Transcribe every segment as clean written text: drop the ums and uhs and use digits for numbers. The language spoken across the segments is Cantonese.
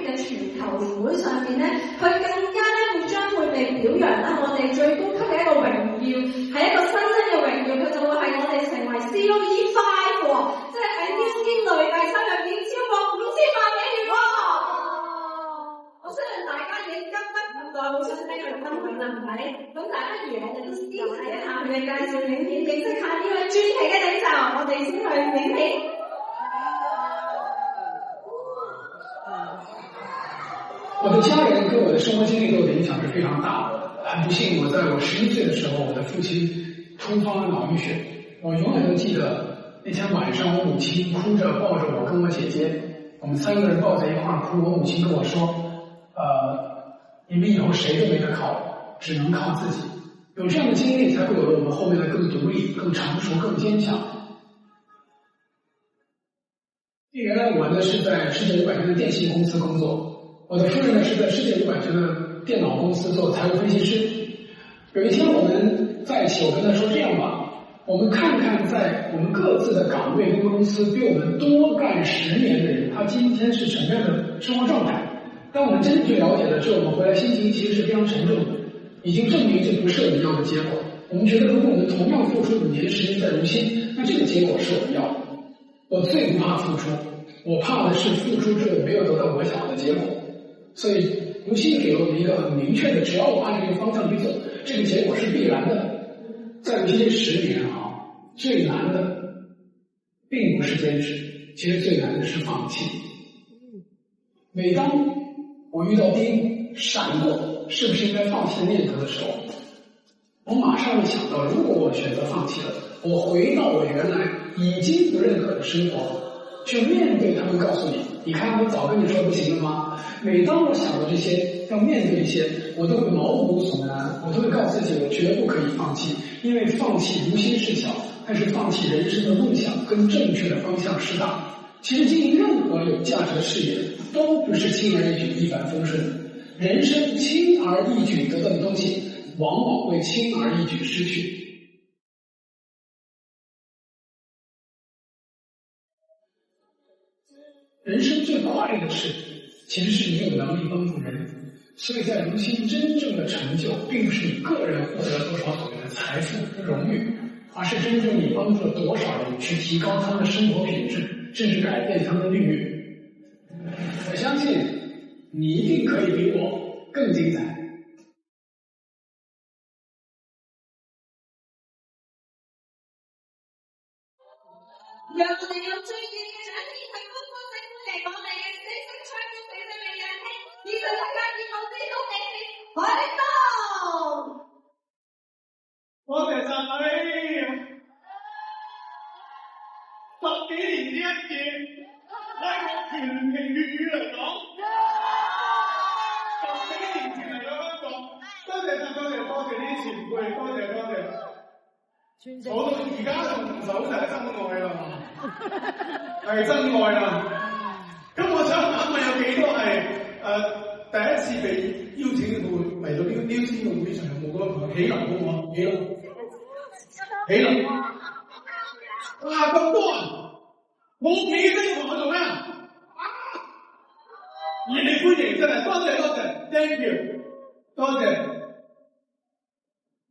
嘅全球年會上面咧，佢更加咧將會被表揚啦，我哋最高級嘅一個榮耀，係一個新增嘅榮耀，佢就會係我哋成為 COE5 喎，即係喺呢啲累計收入已經超過5000萬美元喎。我相信大家已經急不及待，好想聽佢分享啦，係咪？咁但係不如我哋都先睇一下佢嘅介紹影片，認識下呢位傳奇嘅領袖，我哋先去影片。我的家人跟我的生活经历对我的影响是非常大的。很不幸，我在我11岁的时候，我的父亲突发脑溢血。我永远都记得那天晚上，我母亲哭着抱着我跟我姐姐，我们3个人抱在一块儿哭。我母亲跟我说：“你们以后谁都没得靠，只能靠自己。”有这样的经历，才会有了我们后面的更独立、更成熟、更坚强。原来我呢是在世界500强的电信公司工作。我的夫人呢是在世界500强的电脑公司做财务分析师。有一天我们在一起，我跟他说：“这样吧，我们看看在我们各自的岗位跟公司比我们多干10年的人，他今天是什么样的生活状态。当我们真去了解了之后，我们回来心情其实是非常沉重的，已经证明这不是我们要的结果。我们觉得如果我们同样付出5年10年在如新，那这个结果是我们要的。我最不怕付出，我怕的是付出之后没有得到我想要的结果。所以如新给了我们一个很明确的，只要我按这个方向去走，这个结果是必然的。在如新这10年最难的并不是坚持，其实最难的是放弃。每当我遇到第一步闪过是不是应该放弃的念头的时候，我马上会想到，如果我选择放弃了，我回到我原来已经不认可的生活，去面对他们，告诉你，你看我早跟你说不行了吗？每当我想到这些，要面对这些，我都会毛骨悚然，我都会告诉自己，我绝不可以放弃，因为放弃无心事小，但是放弃人生的梦想跟正确的方向是大。其实经营任何有价值的事业，都不是轻而易举一帆风顺的。人生轻而易举得到的东西，往往会轻而易举失去。人生最快乐的事，其实是你有能力帮助人。所以在如新真正的成就，并不是你个人获得多少所谓的财富和荣誉，而是真正你帮助了多少人去提高他们的生活品质，甚至改变他们的命运。我相信你一定可以比我更精彩。讓我哋有最熱嘅掌聲去歡呼聲歡迎我哋嘅知識創造者嘅名人兄，以及大家熱愛知道嘅海東。多謝晒，10幾年之一見，喺我全評粵語嚟講，10幾年前嚟到香港，多謝晒，多謝呢啲前輩，多謝。我到而家仲唔走就係真愛啦，係真愛啦。咁我想問有幾多係第一次被邀請嚟到呢個邀請嘅會場，有冇嗰個朋友起立好唔好？起立！哇咁多人，冇企起身同我做咩？熱烈歡迎真係，多謝 ，thank you， 多謝。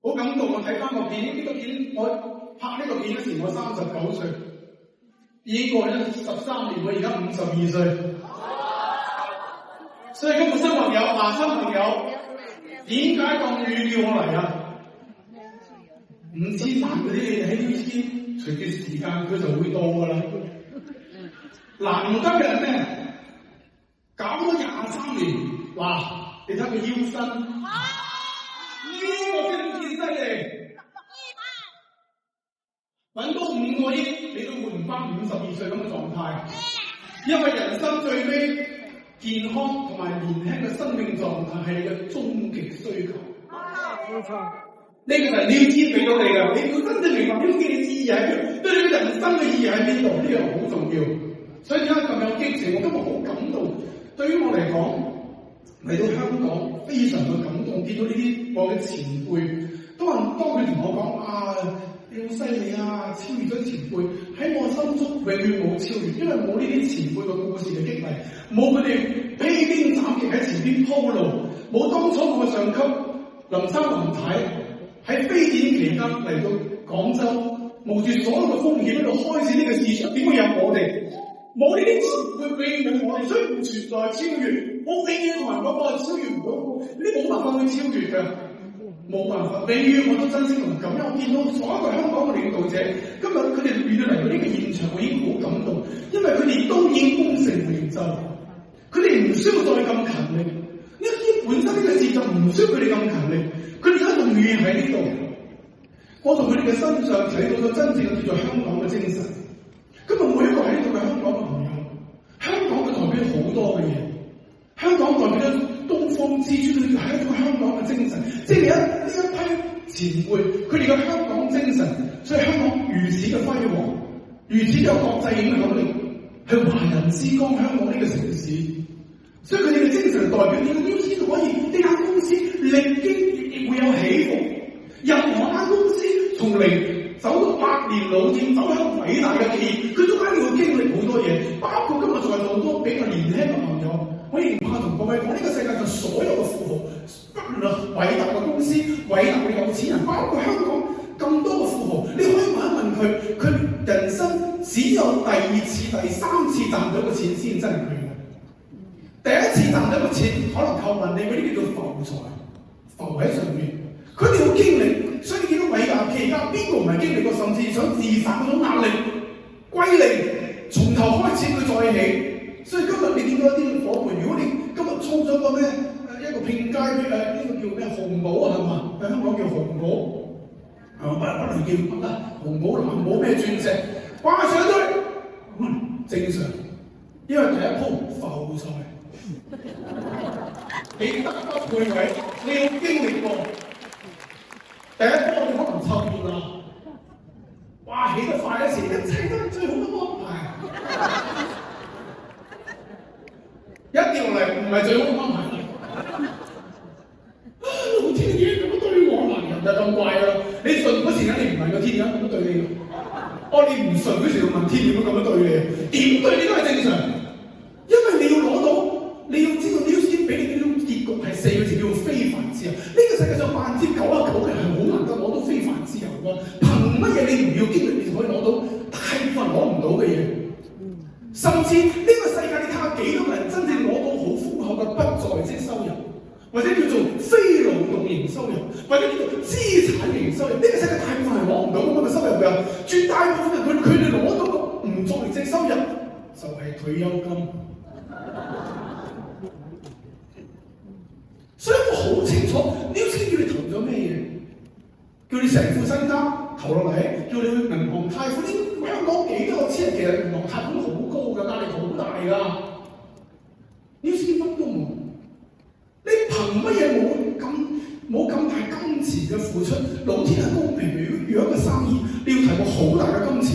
好感動，我睇翻個片，呢個片我拍呢個片嗰時我39歲，已經過咗13年，我而家52歲。所以今日新朋友，新朋友，點解咁遠叫我嚟啊？5000萬嗰啲你喺呢啲，隨住時間佢就會到㗎啦。難得嘅咩？搞咗23年，嗱，你睇佢腰身。呢個真係犀利，揾多5個億，你都換唔翻52歲咁嘅狀態。因為人生最尾健康同埋年輕嘅生命狀態係你嘅終極需求。冇錯，呢個就係廖知俾到你㗎。你要真正明白廖知嘅意義喺邊，對你嘅人生嘅意義喺邊度，呢樣好重要。所以點解咁有激情？我今日好感動。對於我嚟講，嚟到香港非常嘅感動，見到呢啲我嘅前輩，當佢同我講你好犀利啊，超越咗前輩，喺我心中永遠冇超越，因為冇呢啲前輩嘅故事嘅激勵，冇佢哋披荊邊鋪路，冇當初我嘅上級林生林太喺非典期間嚟到廣州，冒住所有嘅風險喺度開始呢個市場，點會有我哋？冇呢啲前輩永遠我哋，所以唔存在超越。我永遠同人講，我係超越唔到，呢冇辦法去超越㗎，冇辦法。永遠我都珍惜同感恩。我見到所有香港嘅領導者，今日佢哋遇到嚟到呢個現場，我已經好感動，因為佢哋都已經功成名就，佢哋唔需要再咁勤力。呢啲本身呢個事就唔需要佢哋咁勤力，佢哋一路願意喺呢度。我從佢哋嘅身上睇到咗真正嘅叫做香港嘅精神。今日每一個喺呢度嘅香港朋友，香港佢代表好多嘅嘢，香港代表咗東方之珠，佢係一個香港嘅精神。即係呢一批前輩，佢哋嘅香港精神，所以香港如此嘅輝煌，如此有國際影響力，係華人之光香港呢個城市。所以佢哋嘅精神代表呢個標籤可以，呢間公司歷經亦會有起伏。任何間公司從零走到百年老店，走向偉大嘅企業，佢中間要經歷好多嘢，包括今日在座好多比較年輕嘅朋友，我亦唔怕同各位講，呢個世界上所有嘅富豪，不論偉大嘅公司、偉大嘅有錢人，包括香港咁多嘅富豪，你可以問一問佢，佢人生只有第二次、第三次賺到嘅錢先真係佢嘅。第一次賺到嘅錢可能靠運氣，嗰啲叫做浮財，浮喺上面。佢哋要經歷，所以見到偉大企業家邊個唔係經歷過，甚至想自殺嗰種壓力，歸零，從頭開始佢再起。所以今日你見到一啲伙伴，如果你今日操咗個咩一個拼街呢個叫咩紅帽啊係嘛？喺香港叫紅帽，不能叫乜啦？紅帽藍帽咩鑽石掛上去，正常，因為第一鋪浮財，起得不配位，你要經歷過。第一波你可能湊熱啦，哇起得快嘅時，一切都係最好嘅安排。一掉落嚟唔係最好嘅安排。老天爺咁樣對我啦，人就咁怪啦。你信嗰時間你唔問個天點解咁樣對你，你唔信嗰時就問天點解咁樣對你，點對你都係正常。因為你要攞到，你要知道呢啲俾你呢種結局係4個字叫做非凡自由。呢個世界上99%嘅人係好難得攞到非凡自由㗎。憑乜嘢你唔要經歷，你就可以攞到大部分攞唔到嘅嘢？甚至呢個世界你睇下幾多個人真正攞到好豐厚嘅不在職收入，或者叫做非勞動型收入，或者叫做資產型收入。呢個世界大部分係攞唔到咁樣嘅收入㗎。絕大部分人佢哋攞到嘅唔在職收入就係退休金。所以我好清楚，呢啲錢叫你投咗咩嘢？叫你成副身家投落嚟，叫你去銀行貸款。呢香港幾多個錢人其實銀行貸款好高㗎，壓力好大㗎。呢啲錢都冇，你憑乜嘢冇咁大金錢嘅付出？老天係公平，如果一個生意你要提供好大嘅金錢，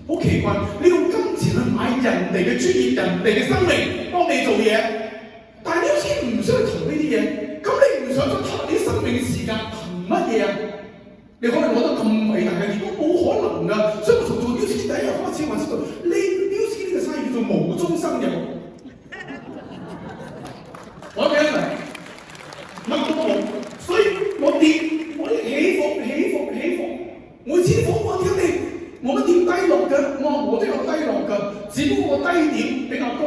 好奇怪，你用金錢去買人哋嘅專業、人哋嘅生命幫你做嘢，但係呢啲錢唔需要投呢啲嘢。咁你唔想再投啲生命時間，憑乜嘢啊？你可以攞得咁偉大嘅結果，冇可能㗎。所以我從做 News 第一日開始，我知道呢 News 呢個生意叫做無中生有。我記得乜都冇，所以我跌，我啲起伏，每次訪問點你冇乜點低落㗎，我都有低落㗎，只不過個低點比較高。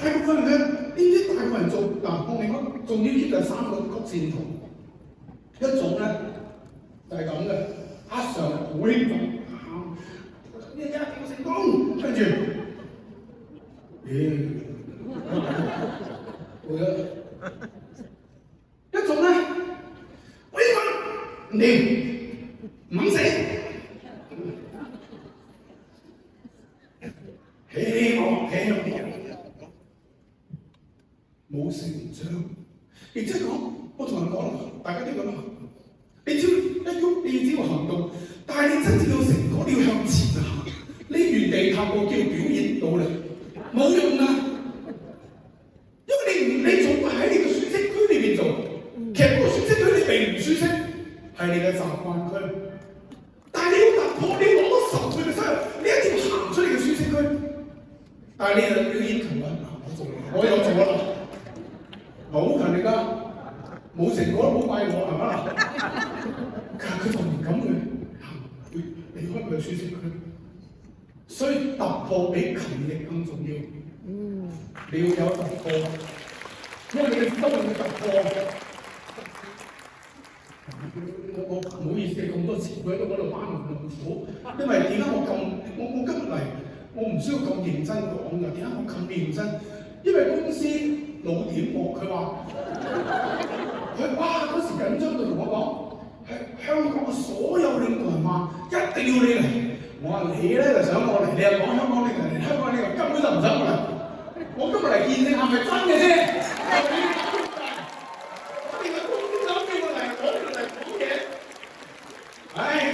大部分人呢啲大部分人做我明講做呢啲就係3個曲線圖，一種咧就係咁嘅，一上嚟好興奮，一定要成功，跟住，一種咧，我興奮，唔掂，唔肯死，起落冇成長，亦即係講，我同人講啦，大家都咁行，你只要一喐，你只要行動，但係你真正要成果，你要向前行，你原地踏步叫表演努力，冇用㗎，因為你總係喺你嘅舒適區裏邊做，其實嗰個舒適區你並唔舒適，係你嘅習慣區，但係你要突破，你要攞到10倍嘅收入，你一定要行出你嘅舒適區。但係你已經勤力啦，我有做啦，好勤力㗎，冇成果都唔好怪我係嘛？佢就唔敢去行，會離開佢嘅舒適區。所以突破比勤力更重要。你要有突破，因為你嘅生命嘅突破。我唔好意思，咁多詞彙喺度班門弄斧。因為點解我今日嚟，我唔需要咁認真講㗎。點解我咁認真？因為公司老點我，佢話哇嗰時緊張到同我講，係香港嘅所有領導人話一定要你嚟。我話你咧就想我嚟，你又講香港領導人嚟，香港領導人根本就唔想我嚟。我今日嚟見證係咪真嘅啫？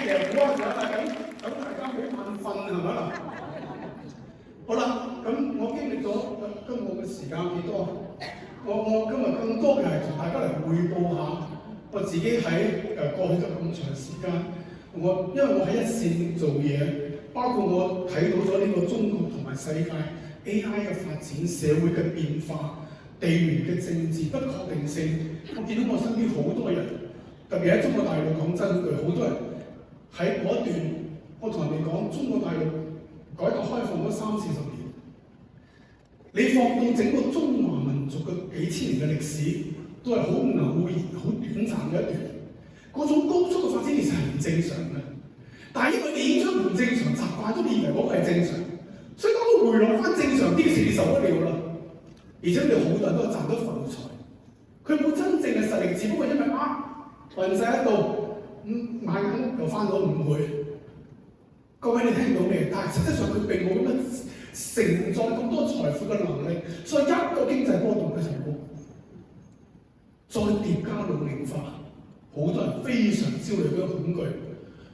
其實唔該曬，咁大家好眼瞓係咪啊？好啦，咁我經歷咗今日嘅時間幾多？我今日更多嘅係同大家嚟匯報下我自己喺過去咗咁長時間，因為我喺一線做嘢，包括我睇到咗呢個中國同埋世界 AI 嘅發展、社會嘅變化、地緣嘅政治不確定性，我見到我身邊好多人，特別喺中國大陸講真句，好多人。喺嗰一段，我同人哋講，中國大陸改革開放嗰30-40年，你放到整個中華民族嘅幾千年嘅歷史，都係好偶然、好短暫嘅一段。嗰種高速嘅發展其實係唔正常嘅，但係因為你已經將唔正常習慣咗，你以為嗰個係正常，所以當佢回落翻正常啲嘅時，你受不了啦。而且你好多人都係賺到浮財，佢冇真正嘅實力，只不過因為運勢喺度。買緊又翻到5倍，各位你聽到未？但係實際上佢並冇咁樣承載咁多財富嘅能力，所以一個經濟波動佢就冇。再疊加老齡化，好多人非常焦慮嗰個恐懼，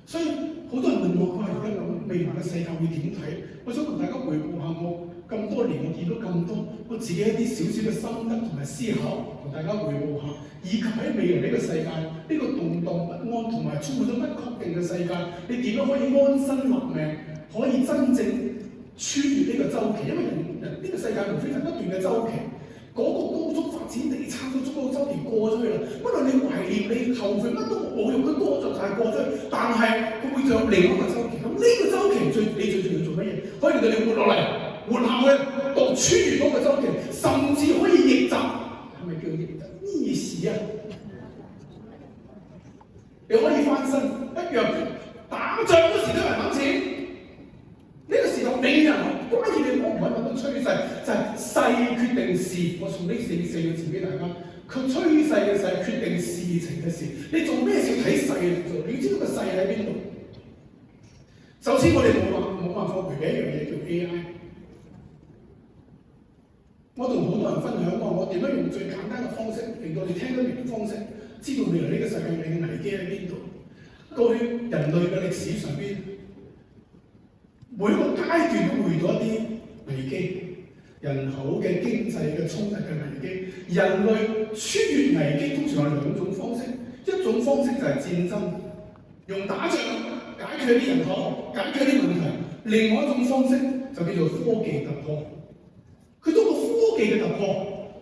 所以好多人問我：而家未來嘅世界會點睇？我想同大家回顧下我咁多年，我見到咁多我自己一啲少少嘅心得同埋思考，同大家回顧下。以及喺未來呢個世界，呢個動盪不安同埋充滿咗不確定嘅世界，你點樣可以安身立命，可以真正穿越呢個周期？因為人呢個世界無非係不斷嘅周期，嗰個高速發展地產嘅中國周期過咗去啦。無論你懷念你後悔乜都冇用，佢過咗就係過咗去，但係佢會仲有另一個周期。咁呢個周期你最重要做乜嘢？可以令到你活落嚟，活下去，到穿越嗰個周期，甚至可以逆襲。係咪叫逆襲？逆襲啊！你可以翻身一樣，打仗嗰時都有人揾錢。呢個時候美人關鍵你揾唔揾到趨勢，就係勢決定事。我從呢四個字俾大家，佢趨勢嘅勢決定事情嘅事。你做咩事睇勢嚟做？你要知道個勢喺邊度？首先我哋冇辦法回避一樣嘢叫 AI。我同好多人分享過，我點樣用最簡單嘅方式，令到你聽得明嘅方式，知道未來呢個世界嘅危機喺邊度。過去人類嘅歷史上邊，每一個階段都會遇到一啲危機，人口嘅經濟嘅衝突嘅危機。人類穿越危機通常有2種方式，一種方式就係戰爭，用打仗解決啲人口，解決啲問題；另外一種方式就叫做科技突破。佢通過科技嘅突破，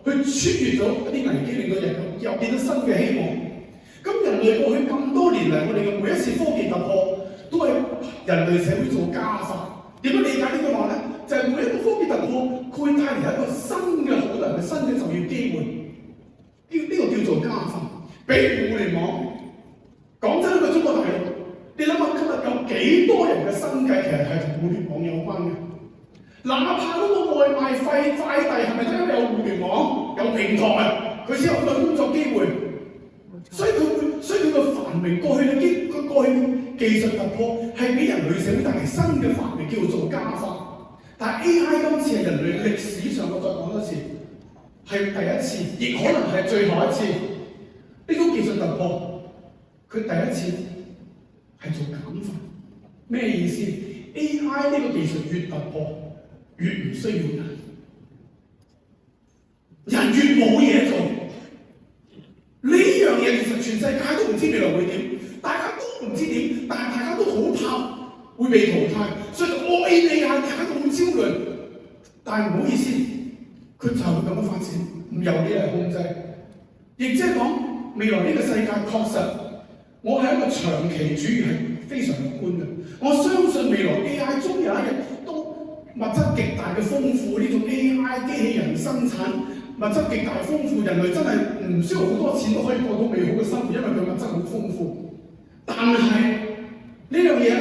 去穿越咗一啲危機，令到人又見到新嘅希望。咁人類過去咁多年嚟，我哋嘅每一次科技突破，都係人類社會做加法。點樣理解呢句話咧？就係每一個科技突破，佢會帶嚟一個新嘅好多人嘅新嘅就業機會。呢個叫做加法。比如互聯網，講真一句，中國大陸，你諗下今日有幾多人嘅生計其實係同互聯網有關嘅？哪怕嗰個外賣費快遞係咪真係有互聯網有平台，佢先有好多工作機會？所以佢個繁榮過去嘅技術突破係俾人類社會帶嚟新嘅繁榮，叫做加法。但係 AI 今次係人類歷史上，我再講多次，係第一次，亦可能係最後一次。呢種技術突破，佢第一次係做減法。咩意思 ？AI 呢個技術越突破，越唔需要人，人越冇嘢做。呢樣嘢其實全世界都唔知未來會點，大家都唔知點，但係大家都好怕會被淘汰，所以all in AI，大家都好焦慮。但係唔好意思，佢就會咁樣發展，唔由你嚟控制。亦即係講未來呢個世界確實，我係一個長期主義係非常樂觀嘅。我相信未來 AI 終有一日都物質極大嘅豐富，呢種 AI 機器人生產物質極大豐富，人類真係唔需要好多錢都可以過到美好嘅生活，因為佢物質好豐富。但係呢樣嘢咧，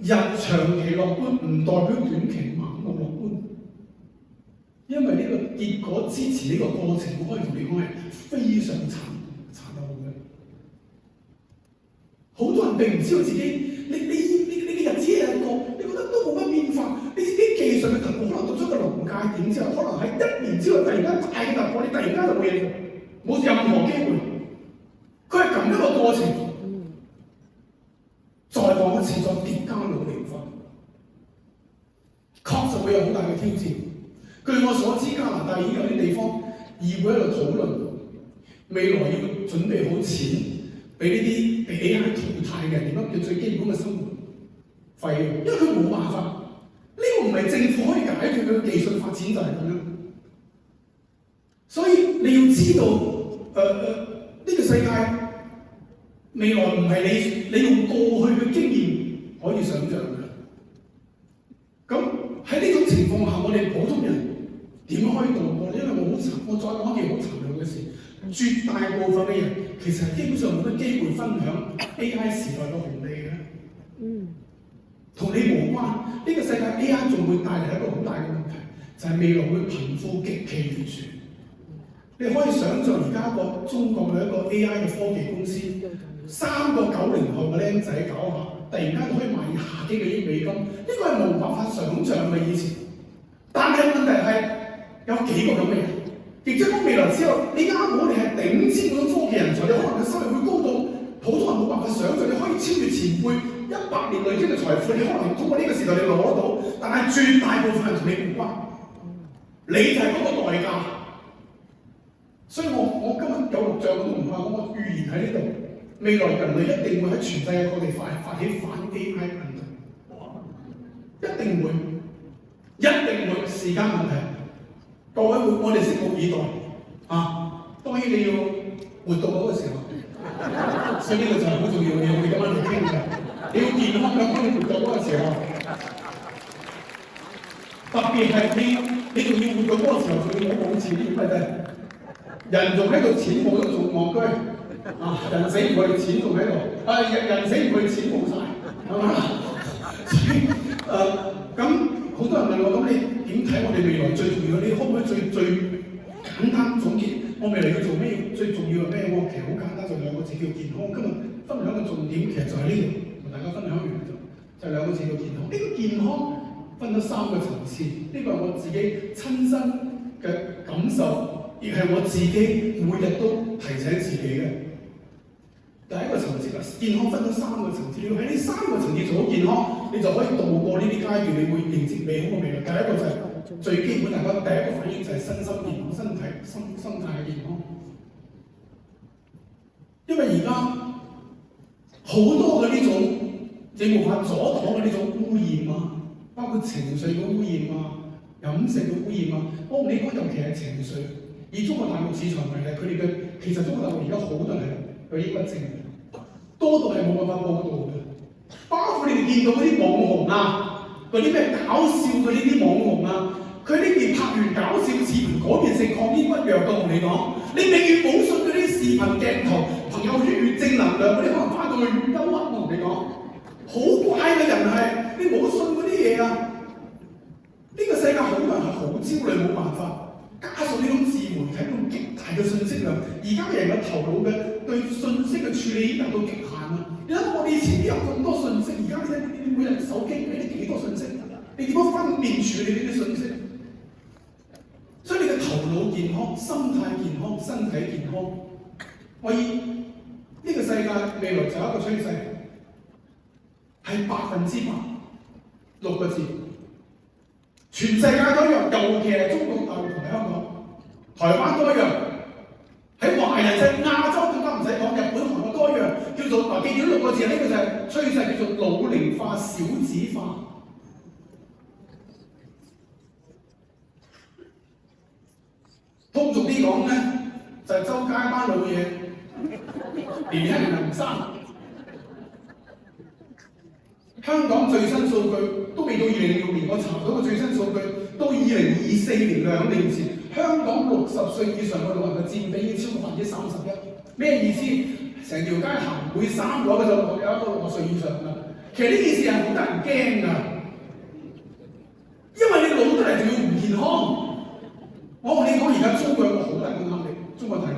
人長期樂觀唔代表短期盲目樂觀，因為呢個結果支持呢個過程，我可以同你講係非常殘酷嘅。好多人並唔知道自己，你嘅日子係一個，你覺得都冇乜變化，你自己技術嘅突破可能到咗個臨界點之後，可能喺1年之後突然間大嘅突破，你突然間就冇嘢做，冇任何機會。佢係咁一個過程，再講一次，再疊加努力法，確實會有好大嘅挑戰。據我所知，加拿大已經有啲地方議會喺度討論，未來要準備好錢俾呢啲被 AI 淘汰嘅人點樣叫最基本嘅生活費用，因為佢冇辦法，呢個唔係政府可以解決嘅技術發展就係咁樣。所以你要知道，呢個世界未來唔係你用過去嘅經驗可以想像嘅。咁喺呢種情況下，我哋普通人點可以度過？因為我再講一件好殘忍嘅事，絕大部分嘅人其實係基本上冇乜機會分享 AI 時代嘅紅利嘅。同你無關。呢個世界 AI 仲會帶嚟一個好大嘅問題，就係未來會貧富極其懸殊。你可以想像而家中國嘅一個 AI 嘅科技公司，3個90後嘅僆仔搞下，突然間可以賣20幾個億美金，呢個係無辦法想像嘅以前。但係問題係有幾個咁嘅人，亦即係講未來之後，你啱好你係頂尖嗰種科技人才，你可能嘅收入會高到普通人冇辦法想像，你可以超越前輩100年累積嘅財富，你可能通過呢個時代你攞到，但係絕大部分人同你無關，你就係嗰個代價。所以我今日有錄像我都唔怕，我預言喺呢度，未來人類一定會喺全世界各地發起反 AI 運動，一定會，時間問題。各位我哋拭目以待啊！當然你要活到嗰個時候，所以呢個就係好重要嘅嘢，我哋今晚嚟傾嘅。你要健康咁樣活到嗰個時候，特別係你仲要活到嗰個時候，仲要冇錢，點解啫？人仲喺度，錢冇咗仲戇居啊！人死唔去，錢仲喺度，人死唔去，錢冇晒，係嘛？咁好多人問我，咁你點睇我哋未來最重要？你可唔可以最簡單總結我未來要做咩？最重要係咩？我其實好簡單，就2個字叫健康。今日分享嘅重點其實就喺呢度，同大家分享完就2個字叫健康。呢個健康分咗3個層次，呢個係我自己親身嘅感受，亦係我自己每日都提醒自己嘅。第一個層次啦，健康分咗3個層次，你要喺呢3個層次做好健康，你就可以度過呢啲階段，你會迎接美好嘅未來。第一個就係最基本，大家第一個反應就係身心健康，身體心態嘅健康。因為而家好多嘅呢種你無法阻擋嘅呢種污染啊，包括情緒嘅污染啊、飲食嘅污染啊，我同你講，尤其係情緒。以中國大陸市場為例，佢哋嘅其實中國大陸而家好多人係有抑鬱症，多到係冇辦法報導嘅。包括你哋見到嗰啲網紅啊，嗰啲咩搞笑嘅呢啲網紅啊，佢呢邊拍完搞笑視頻，嗰邊食抗抑鬱藥嘅，同你講，你永遠冇信嗰啲視頻鏡頭，朋友圈越正能量，嗰啲可能翻到去越憂鬱，我同你講，好怪嘅人係，你冇信嗰啲嘢啊！呢個世界好多人係好焦慮，冇辦法。加上呢種自媒體咁極大嘅信息量，而家嘅人嘅頭腦嘅對信息嘅處理已經達到極限啦。你諗我哋以前邊有咁多信息，而家你每日手機俾你幾多信息，你點樣分辨處理呢啲信息？所以你嘅頭腦健康、心態健康、身體健康，我以呢個世界未來就有一個趨勢，係100%，6個字。全世界都一樣，尤其係中國大陸同香港、台灣都一樣。喺華人世界、亞洲更加唔使講，日本、韓國都一樣，叫做記住6個字，呢個就係趨勢，叫做老齡化、少子化。通俗啲講咧，就係周街班老嘢，年輕人又唔生。香港最新數據都未到2006年，我查到個最新數據到2024年2年前，香港60歲以上嘅老人嘅佔比已經超過31%。咩意思？成條街行每3個就有一個60歲以上㗎。其實呢件事係好得人驚㗎，因為你老得嚟仲要唔健康。我同你講，而家中國有個好大嘅壓力，中國大陸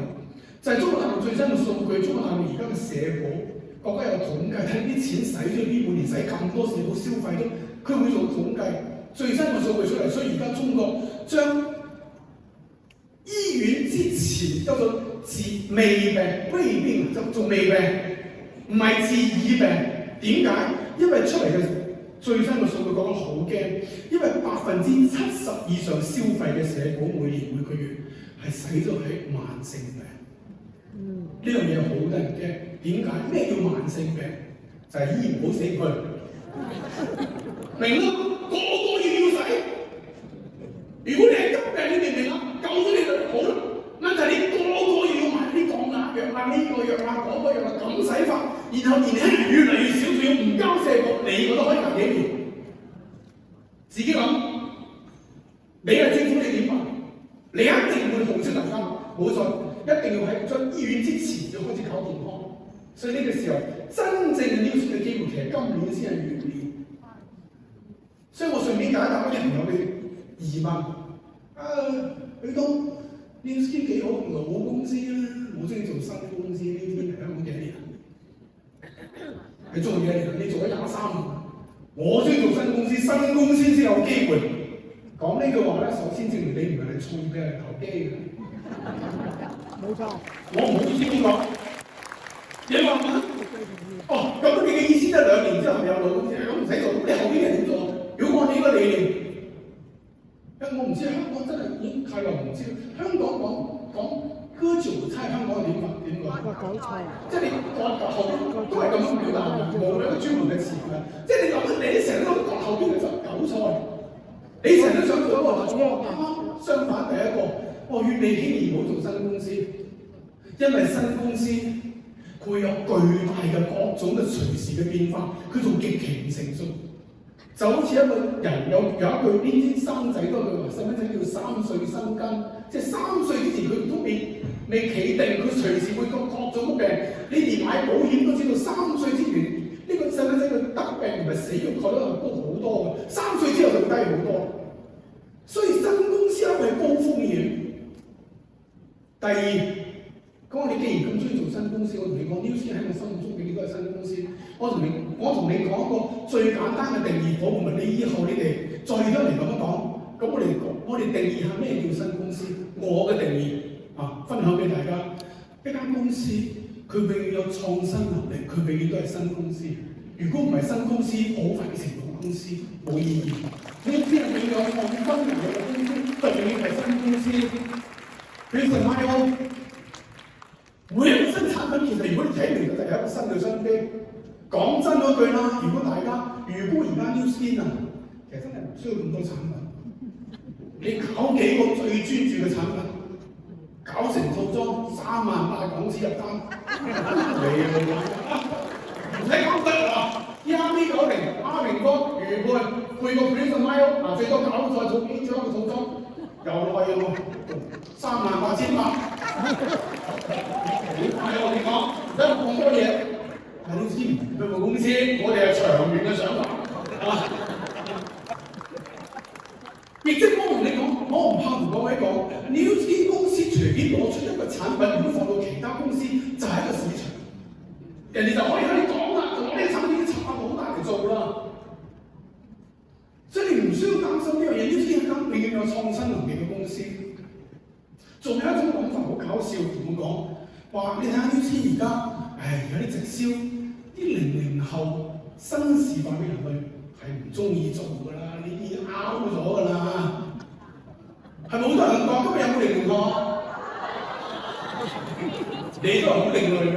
就係中國大陸最新嘅數據，中國大陸而家嘅社保。國家有統計，睇啲錢使咗呢半年使咁多社保消費咗，佢會做統計最新嘅數據出嚟，所以而家中國將醫院之前叫做治未病，未病就做未病，唔係治已病。點解？因為出嚟嘅最新嘅數據講得好驚，因為70%以上消費嘅社保每年每個月係使咗喺慢性病。呢樣嘢好得人驚。點解？咩叫慢性病？就係醫唔好死佢，明啦？個個月要使。如果你係急病，你明唔明啊？救咗你就好啦。問題你個個月要買啲降壓藥啊、呢個藥啊、嗰個藥啊咁使法，然後年輕人越嚟越少，仲要唔交社保，你覺得可以捱幾年？自己諗，你係政府你點辦？你一定會紅色大家，冇錯，一定要喺將醫院之前就開始搞健康。所以呢個時候真正嘅 news 嘅機會，其實今年先係元年。所以我順便解答啲朋友嘅疑問。許東 news 幾好，老公司啦，我中意做新公司呢啲係香港幾年？你做幾年？你做咗23年。我中意做新公司，新公司先有機會。講呢句話咧，首先證明你唔係創業嘅投機嘅。冇錯。我唔好意思咁講。你話乜？哦，咁你嘅意思即係2年之後有老公司，咁唔使做，你後邊人點做？如果按你個理念，我唔知香港真係已經太耐唔知。香港講割韭菜，香港係點講？割韭菜。即係你割後邊都係咁樣表達嘅，冇一個專門嘅詞嘅。即係你諗，你成日都割後邊嘅就韭菜，你成日都想做一個啱啱相反第一個，越嚟輕易唔好做新公司，因為新公司。會有巨大嘅各種嘅隨時嘅變化，佢仲極其唔成熟，就好似一個人有一句呢啲生仔多句話，細蚊仔叫3歲生根，即係3歲之前佢都未企定，佢隨時會各種嘅病。你連買保險都知道，3歲之前呢個細蚊仔佢得病唔係死嘅概率係高好多嘅，3歲之後就會低好多。所以新公司係高風險。第二。咁你既然咁中意做新公司，我同你講 ，News 喺我心目中永遠都係新公司。我同你講一個最簡單嘅定義，我唔係你以後你哋再得嚟咁樣講。咁我哋定義下咩叫新公司？我嘅定義分享俾大家。一間公司佢永遠有創新能力，佢永遠都係新公司。如果唔係新公司，好快變成老公司，冇意義。呢啲係永遠有創新能力嘅公司，就永遠係新公司。你成買我。每一個新產品，其實如果你睇明就係一個新嘅商機。講真嗰句啦，如果而家 New Skin 其實真係唔需要咁多產品，你搞幾個最專注嘅產品，搞成套裝38000港紙入單，唔使講得啦。ERP90、阿明哥、魚貝配個 Prism Mile， 最多搞再做幾張嘅套裝，又耐喎，38000八。我哋講，唔使咁多嘢。但係你知唔係個公司，我哋係長遠嘅想法，亦即係我同你講，我唔怕同各位講 ，New Skin 公司隨便攞出一個產品，如果放到其他公司，就係一個市場，人哋就可以喺你講啦，就攞呢個產品插好大嚟做啦。所以你唔需要擔心呢樣嘢 ，New Skin 係間永遠有創新能力嘅公司。仲有一種講法好搞笑，同我講話你睇下 New Skin 而家，有啲直銷，啲00後新時代嘅人類係唔中意做㗎啦，呢啲 out 咗㗎啦，係咪好多人講？今日有冇00後？你都係好另類嘅。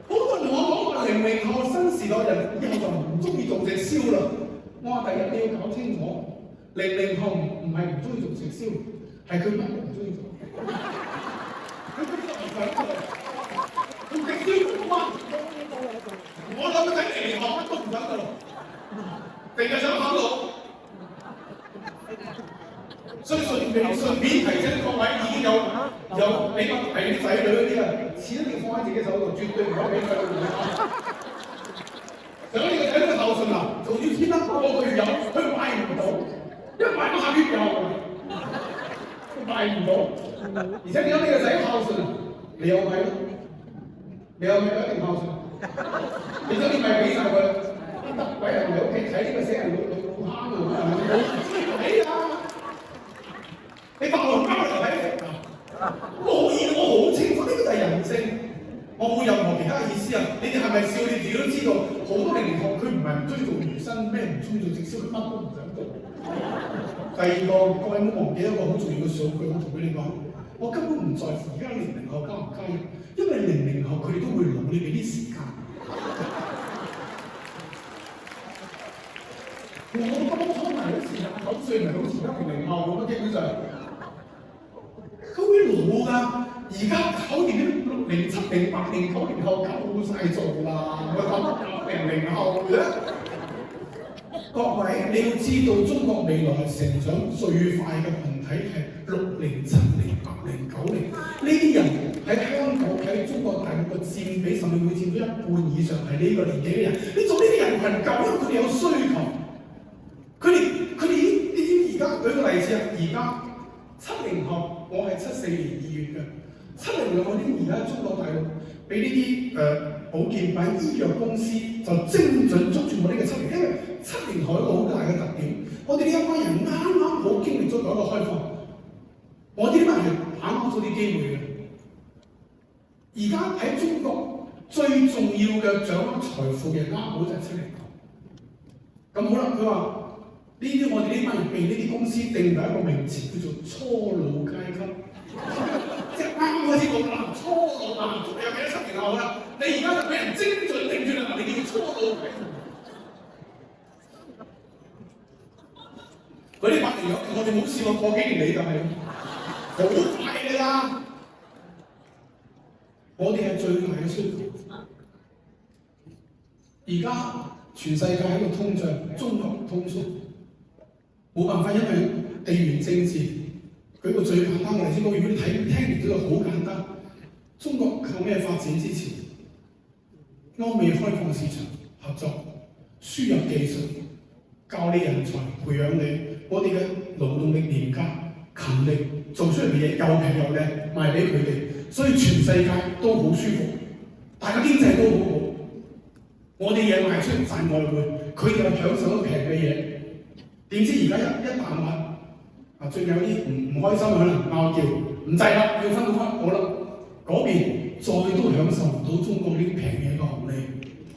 好多人同我講話00後新時代人以後就唔中意做直銷啦。我話第一你要搞清楚。00後唔係唔中意做直銷，係佢乜都唔中意做。佢乜都唔想做，同直銷冇關。我諗緊00後乜都唔想做，淨係想考到。所以順便提醒各位已經有比較大啲仔女嗰啲啊，錢一定放喺自己手度，絕對唔可以俾佢哋。想你個仔女孝順啊，仲要天得個個月有，佢買唔到，一買都下月有，買唔到。而且點解你個仔孝順啊？你有米咯，你有米一定孝順。你想你咪俾晒佢，得鬼人喺屋企睇呢個死人老蝦啊！睇啊！你發我包嚟睇我好清楚呢個就係人性，我冇任何其他意思啊！你哋係咪笑？你自己都知道，好多00後佢唔係唔中意做魚生，咩唔中意做直銷，佢乜都唔想做。第二個，各位唔好忘記一個好重要嘅數據，我同佢哋講，我根本唔在乎而家00後加唔加入，因為00後佢哋都會老，你俾啲時間。我剛初埋嗰時19歲，唔係好似而家00後咁啊，基本上。佢會老㗎，而家考掂啲07、08、09、09後夠晒做啦，我講00後嘅。各位，你要知道中國未來成長最快嘅群體係60、70、80、90，呢啲人喺香港喺中國大陸嘅佔比甚至會佔到1半以上係呢個年紀嘅人。你做呢啲人群夠，因為佢哋有需求。佢哋而家舉個例子啊，而家70後，我係74年2月嘅，70後啲而家中國大陸俾呢啲保健品醫藥公司就精準捉住我呢個70，因為70後一個好大嘅特點，我哋呢一班人啱啱好經歷咗改革開放，我哋呢班人把握咗啲機會嘅。而家喺中國最重要嘅掌握財富嘅啱好就係70後。咁好啦，佢話。呢啲我哋呢班人被呢啲公司定為一個名詞，叫做初老階級。即係啱開始講啦，初老啊，仲有幾多70後啦？你而家就俾人精準定住啦，你叫初老階級。嗰啲80後，我哋冇試過過幾年你就係好快㗎啦。我哋係最大嘅需求。而家全世界喺度通脹，中國通縮。冇辦法，因為地緣政治。舉個最簡單嘅例子，如果你聽完之後好簡單，中國靠咩發展之前？歐美開放市場合作，輸入技術，教你人才，培養你。我哋嘅勞動力廉價、勤力，做出嚟嘅嘢又平又靚，賣俾佢哋，所以全世界都好舒服，大家經濟都好好。我哋嘢賣出嚟賺外匯，佢哋又享受到平嘅嘢。點知而家一啖話啊，最近有啲唔開心，可能拗撬，唔制啦，要分開，好啦，嗰邊再都享受唔到中國呢啲平嘢嘅紅利，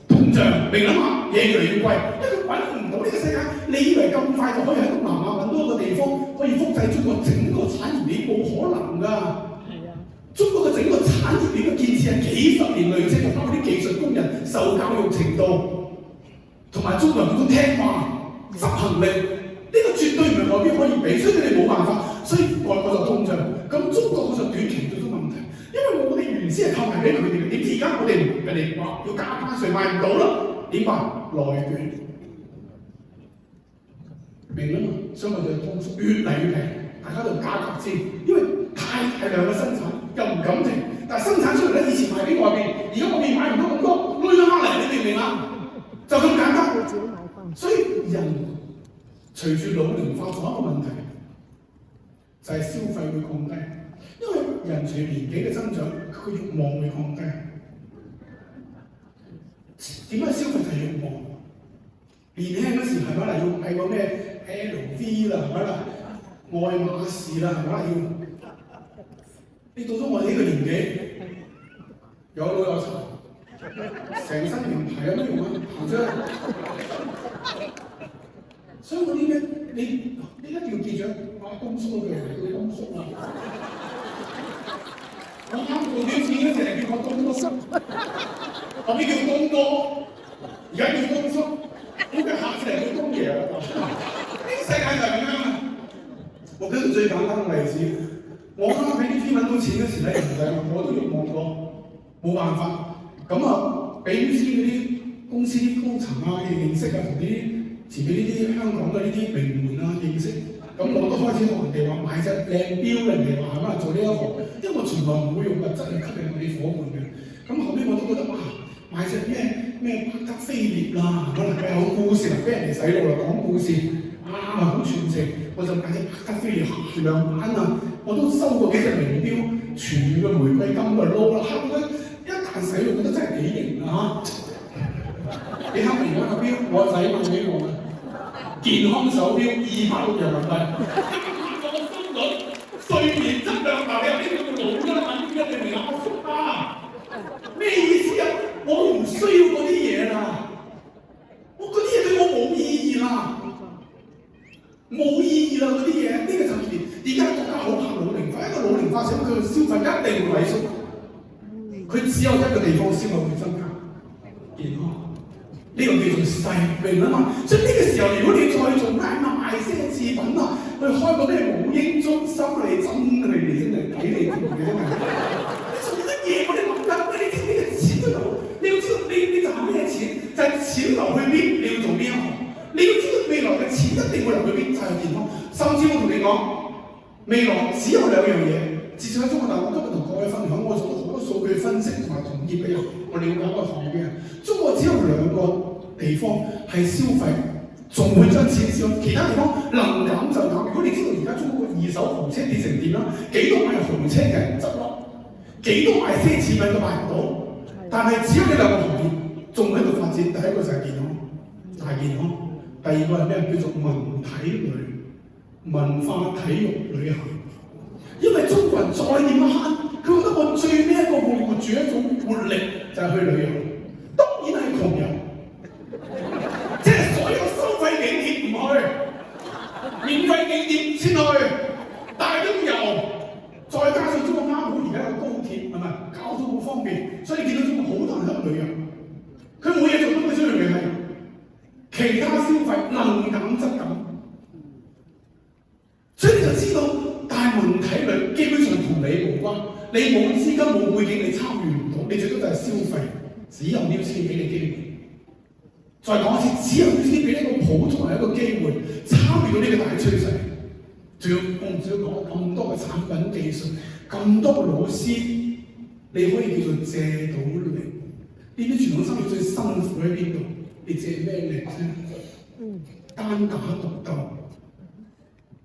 通脹，明啦嘛，嘢越嚟越貴，因為揾唔到呢個世界，你以為咁快就可以喺東南亞揾到一個地方可以複製中國整個產業鏈，冇可能㗎。係啊，中國嘅整個產業鏈嘅建設係幾十年累積，包括啲技術工人受教育程度，同埋中國人嗰種聽話、執行力。呢個絕對唔係外邊可以比，所以你哋冇辦法，所以外國就通脹，咁中國就短期咗種問題，因為我哋原先係靠賣俾佢哋嘅，點知而家我哋人哋話要加關稅賣唔到啦，點辦？內卷，明啦嘛，所以我哋通縮越嚟越平，大家就加價先，因為太大量嘅生產又唔敢停，但係生產出嚟咧，以前賣俾外邊，而家外邊買唔到咁多，攞咗翻嚟，你明唔明啊？就咁簡單，所以人。隨住老齡化，仲有一個問題，就係消費會降低，因為人隨年紀嘅增長，佢個慾望會降低。點解消費就係慾望？年輕嗰時係咪啦？要買個咩 LV 啦，係咪啦？愛馬仕啦，係咪啦？要你到咗我哋呢個年紀，有老有殘，成身名牌有咩用啊？行出嚟。所以嗰啲咩，你一定要記住，哇！公叔嘅叫公叔啊！我啱做啲錢嗰時叫我公叔，後尾叫公哥，而家叫公叔，咁佢下次嚟叫公爺啦。呢個世界就係咁樣啊！我舉個最簡單嘅例子，我啱啱俾啲篇文到錢嗰時咧，唔使我都欲望過，冇辦法。咁啊，俾啲嗰啲公司啲高層啊認識啊，同啲前面呢啲香港嘅呢啲名門啊認識。咁我都開始同人哋話買隻靚錶，人哋話係咪做呢一行？因為我從來唔會用物質嚟吸引我啲伙伴嘅。咁後尾我都覺得哇，買隻咩百達翡麗啦，可能佢有故事，俾人哋洗腦啦，講故事啊，好傳承。我就買隻百達翡麗限量版啊，我都收過幾隻名錶，全嘅玫瑰金嘅撈啦，覺得一旦使用覺得真係幾型啊！你睇而家個錶，我仔買俾我嘅。健康手錶260人民幣，放鬆率、睡眠質量，嗱你有啲叫做老㗎啦，點解你明啊？咩意思啊？我唔需要嗰啲嘢啦，我嗰啲嘢對我冇意義啦，冇意義啦嗰啲嘢，呢個就係而家國家好怕老齡化，一個老齡化社會佢嘅消費一定會萎縮，佢只有一個地方消費會增加，健康。呢個叫做世榮啊嘛，所以呢個時候，如果你再做咩賣奢侈品啊，去開個咩母嬰中心，你真係真係睇你條嘅真係。你做乜嘢？我哋諗緊，你知呢個錢都有，你要知道你賺咩錢，就係錢流去邊，你要做邊一行。你要知道未來嘅錢一定會流去邊，就係健康。甚至我同你講，未來只有兩樣嘢。至少喺中國大陸，今日同各位分享，我做咗好多數據分析同埋同業嘅人，我了解個行業嘅人，中國只有兩個地方係消費，仲會將錢少，其他地方能減就減。如果你知道而家中國二手豪車跌成點啦，幾多買豪車嘅人執笠，幾多買奢侈品都買唔到。但係只有呢兩個行業仲喺度發展，第一個就係健康，大健康；第二個係咩？叫做文體旅，文化體育旅行。因為中國人再點慳，佢覺得我最尾一個活住一種活力就係去旅遊，當然係窮遊。即係所有收費景點唔去，免費景點先去，大都遊，再加上中國啱好而家有高鐵，係咪交通好方便，所以你見到中國好多人喺度旅遊。佢冇嘢做都會出去旅行，其他消費能減則減，所以你就知道大文體旅基本上同你無關，你冇資金冇背景，你參與唔到，你最多就係消費，只有呢啲俾你機會。再講一次，只有呢啲俾一個普通人一個機會參與到呢個大趨勢。仲要我唔少講咁多嘅產品技術，咁多嘅老師，你可以叫做借到力。呢啲傳統生意最辛苦喺邊度？你借咩力啫？單打獨鬥，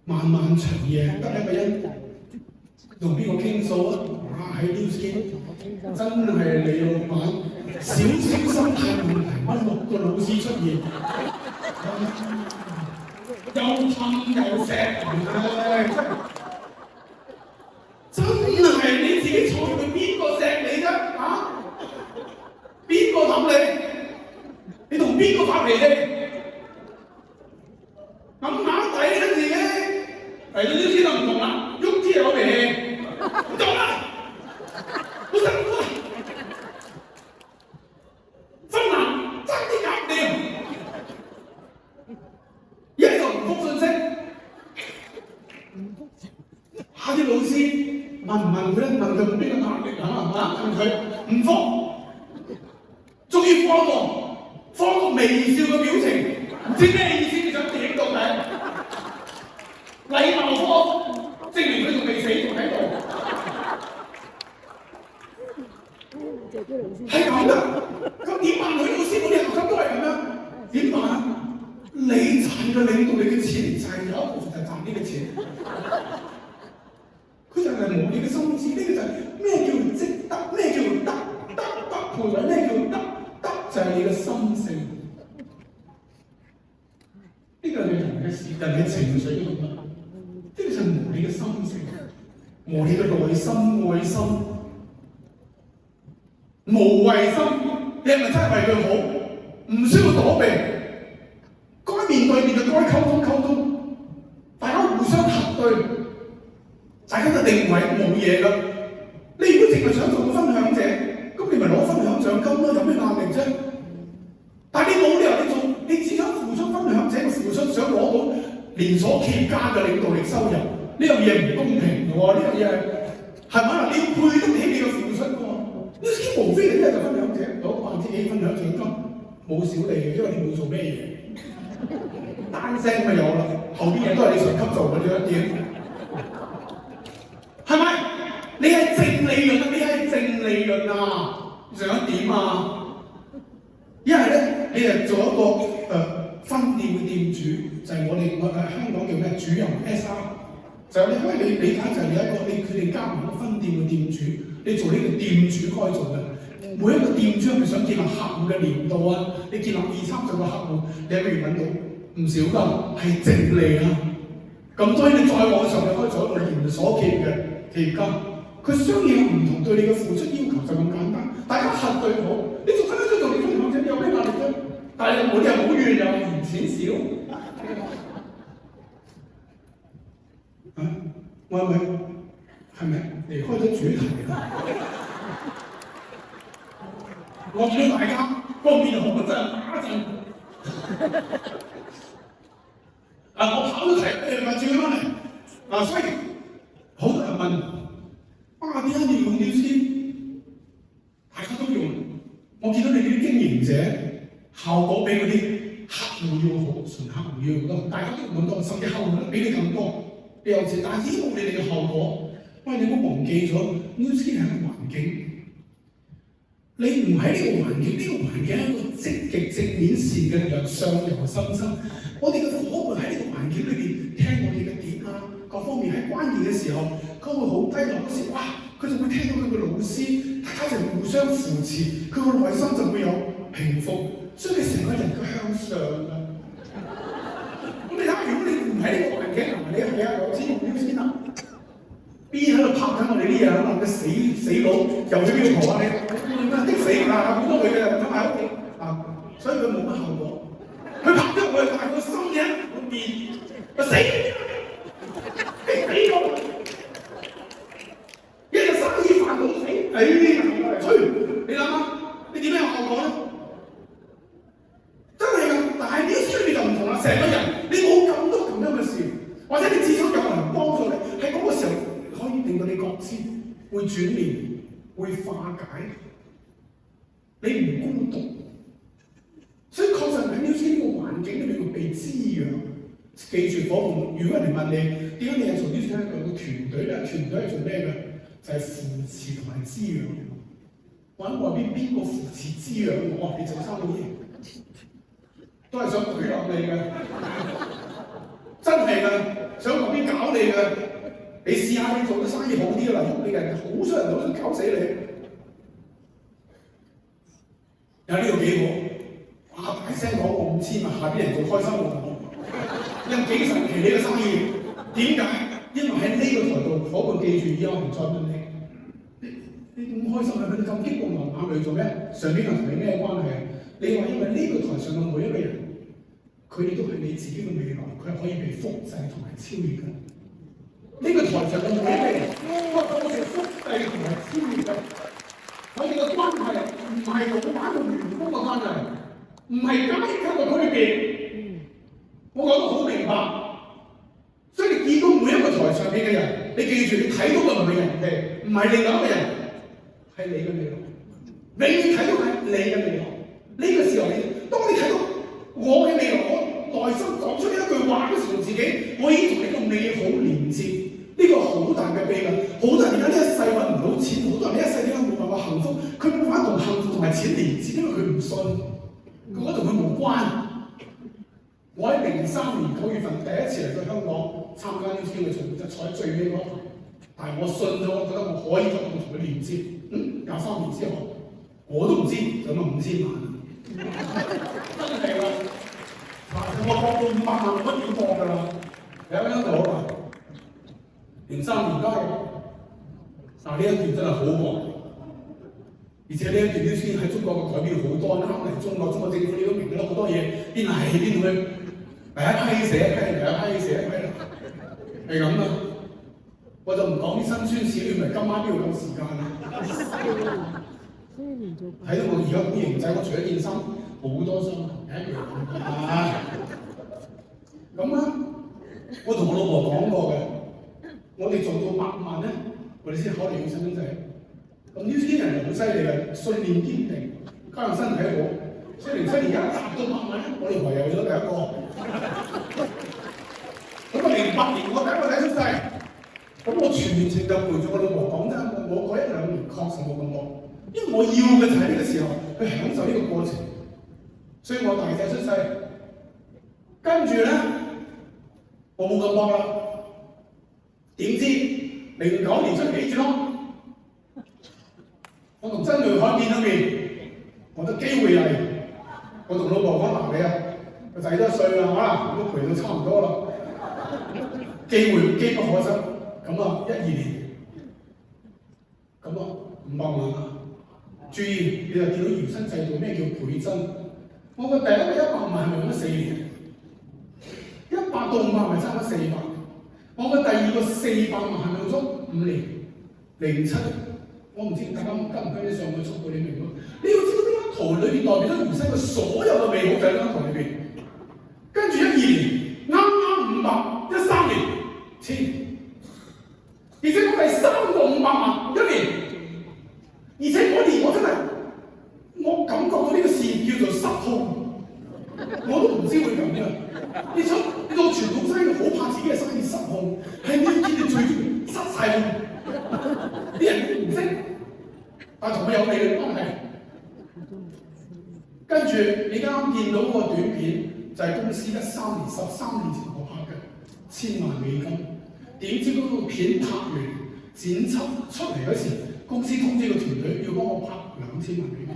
漫漫長夜得一個人同邊個傾訴啊？哇！喺 Newskin 真係李老闆少少心態問題，乜6個老師出現，又氹又錫，真係你自己坐住邊個錫你啫？嚇？邊個氹你？你同邊個發脾氣？揞揞底啦自己，嚟到呢啲就唔同啦，喐啲有脾氣，唔做啦，好辛苦啊！分難爭啲搞唔掂，一就唔覆信息，下啲老師問唔問佢咧？問佢邊個壓力啊？係嘛？問佢唔覆，仲要放個微笑嘅表情，唔知咩意思？你想點到底？禮貌科證明佢仲未死，仲喺度。係咁噶，咁點辦？女老師嗰啲學生都係咁樣，點辦？你賺嘅領導你嘅錢就係有一部分就係賺呢個錢，佢就係冇你嘅心思。呢個就係咩叫積德？咩叫德？德不配位。咩叫德？德就係你嘅心性。呢個係人嘅事，人嘅情緒都咁啦。呢個就係磨你嘅心性，磨你嘅內心愛心。無謂心，你係咪真係為佢好？唔需要躲避，該面對面就該溝通，大家互相核對，大家嘅定位冇嘢㗎。你如果淨係想做個分享者，咁你咪攞分享獎金咯，有咩壓力啫？但係你冇理由你只想付出分享者嘅付出，想攞到連鎖企業家嘅領導力收入，呢樣嘢唔公平嘅喎，呢樣嘢係咪啊？你要配得起你嘅付出嘅喎。呢啲無非你一就分享者，攞100幾分享獎金，冇少你嘅，因為你冇做咩嘢，單聲咪有啦，後邊嘢都係你上級做嘅呢一點，係咪？你係淨利潤啊！你係淨利潤啊！你想點啊？一係咧，你係做一個分店嘅店主，就係、是、我香港叫咩主任 SR， 就係你可以理解就係你一個你決定加盟一個分店嘅店主，你做呢個店主該做嘅。每一個店主係咪想建立客戶嘅年度啊？你建立20-30個客戶，你係咪要揾到唔少㗎？係淨利啊！咁所以你再往上，你可以做一個連鎖企業嘅企業家。佢商業唔同，對你嘅付出要求就咁簡單。大家核對好，你做分分鐘做你分享者，你有咩壓力啫？但係我哋又好怨又嫌錢少。我係咪離開咗主題啦？我見到大家個面紅真係打陣。我跑咗題，咪轉翻嚟。所以好多人問。點解你用呢啲？大家都用。我見到你啲經營者效果比嗰啲客戶要好，純客戶要多，大家都用咁多，甚至客戶比你更多。你有錢，但係只要你哋嘅效果，喂，你唔好忘記咗 Newskin 係一個環境。你唔喺呢個環境，呢個環境係一個積極正面善嘅力量，上游心生。我哋嘅夥伴喺呢個環境裏邊聽我哋嘅點啊，各方面喺關鍵嘅時候，佢會好低落嗰時，哇！佢就會聽到佢嘅老師，大家就互相扶持，佢個內心就會有平復，所以你成個人都向上㗎。咁你睇下，如果你唔喺呢個環境，你係啊，有錢用標先啦，邊喺度拍緊我哋啲嘢啊嘛？個死佬又去邊度蒲啊你？激死啊！好多女嘅又想喺屋企啊，所以佢冇乜效果。佢拍咗我哋，但係個心嘅個面，個死我！一日生意煩到死，吹！你諗下，你點樣有效果咧？真係㗎，但係呢啲你就唔同啦，成個人你冇咁多咁樣嘅事，或者你至少有人幫助你，喺嗰個時候可以令到你覺知，會轉變，會化解，你唔孤獨。所以確實喺呢個環境裏面會被滋養。記住伙伴，如果人哋問你點解你係做呢啲一個團隊咧？團隊係做咩嘅？就係扶持同埋滋養。揾外邊邊個扶持滋養我？你做生意都係想賄賂你嘅，真係㗎，想外邊搞你嘅。你試下你做啲生意好啲啦，喐你人好少人都想搞死你。有呢個幾好，哇！大聲講我5000萬，下邊人做開心喎。有幾神奇你嘅生意？點解？因為喺呢個台度，伙伴記住，以後唔再問你咁開心係咪？你咁激動流眼淚做咩？上邊同你咩關係？你話因為呢個台上嘅每一個人，佢哋都係你自己嘅未來，佢係可以被複製同埋超越嘅。呢個台上嘅每一個人，都係複製同埋超越嘅。我哋嘅關係唔係老闆同員工嘅關係，唔係階級嘅區別。我講得好明白，所以你見到每一個台上邊嘅人，你記住，你睇到嘅唔係人哋，唔係另外一個人，係你嘅未來。你睇到係你嘅未來。呢個時候當你睇到我嘅未來，我內心講出呢一句話嘅時候，自己我已經同你個美好連接。呢個好大嘅秘密。好多人而家呢一世揾唔到錢，好多人呢一世點解冇辦法幸福？佢冇辦法同幸福同埋錢連接，因為佢唔信，佢覺得同佢無關。我喺03年9月份第一次嚟到香港參加呢啲嘅場，就坐喺最尾嗰排。但係我信咗，我覺得我可以同佢連接。23年之後，我都唔知有冇5000萬。真係啦！我博到500萬，我都要博㗎啦。你有冇到啊？03年加入，嗱呢一段真係好忙，而且呢一段先喺中國嘅改變好多。啱嚟中國政府你都明㗎啦，好多嘢邊係邊度去。第一批寫，第一批寫，係咁啦。我就唔講啲辛酸史，因為今晚都要夠時間啦。睇到我而家好型仔，我除咗件衫，好多衫一樣啊。咁啊，我同我老婆講過嘅，我哋做到100萬咧，我哋先考慮要細蚊仔。咁呢啲人又好犀利嘅，信念堅定，加上身體好，所以07年一達到100萬咧，我哋唯有咗第一個。咁啊08年我第一個仔出世，咁我全程就陪住我老婆講真，我嗰1-2年確實冇咁多，因為我要嘅就係呢個時候去享受呢個過程，所以我大仔出世，跟住咧我冇咁多啦。點知09年出幾轉咯？我同曾瑞海見咗面，我得機會嚟，我同老婆講嗱你啊，個仔都1歲啦，我都陪到差唔多啦，機不可失。咁啊12年，咁啊500萬啊！注意，你就見到原生制度咩叫倍增？我個第一個100萬係咪用咗4年？100到500咪差唔多400。我嘅第二個400萬係咪用咗5年？07，我唔知大家跟唔跟得上我嘅速度，你明唔明？你要知道呢張圖裏邊代表咗原生嘅所有嘅美好就喺呢張圖裏邊。跟住12年，啱啱500，13年1000，而且我第3個500萬1年，而且嗰年我真係我感覺到呢個事業叫做失控，我都唔知會咁樣。你做傳統生意好怕自己嘅生意失控，係呢件你最終失晒控，啲人唔識，但同我有利嘅關係。跟住你啱啱見到嗰個短片，就係公司13年、13年前我拍嘅，1000萬美金。點知嗰個片拍完剪輯出嚟嗰時，公司通知個團隊要幫我拍2000萬美金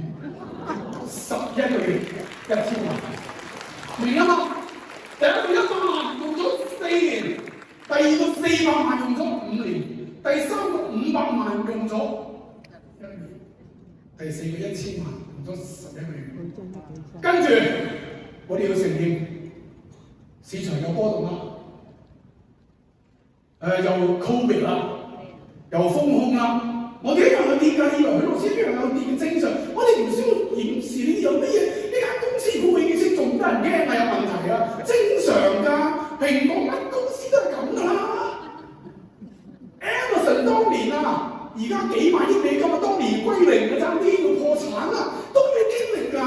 ，11個月1000萬，明啊嘛？第一個100萬用咗4年，第二個400萬用咗5年，第三個500萬用咗1年，第四個1000萬用咗11個月。跟住我哋要承認市場有波動啦，又 Covid 啦，又封控啦，我哋一樣有跌㗎，以為佢老師一樣有跌嘅正常，我哋唔需要掩飾呢啲有乜嘢？呢間公司如果永遠升仲得人驚係有問題啊，正常㗎。蘋果乜公司都係咁㗎啦。Amazon 當年啊，而家幾萬億美金啊，當年歸零嘅爭啲要破產啊，都要經歷㗎，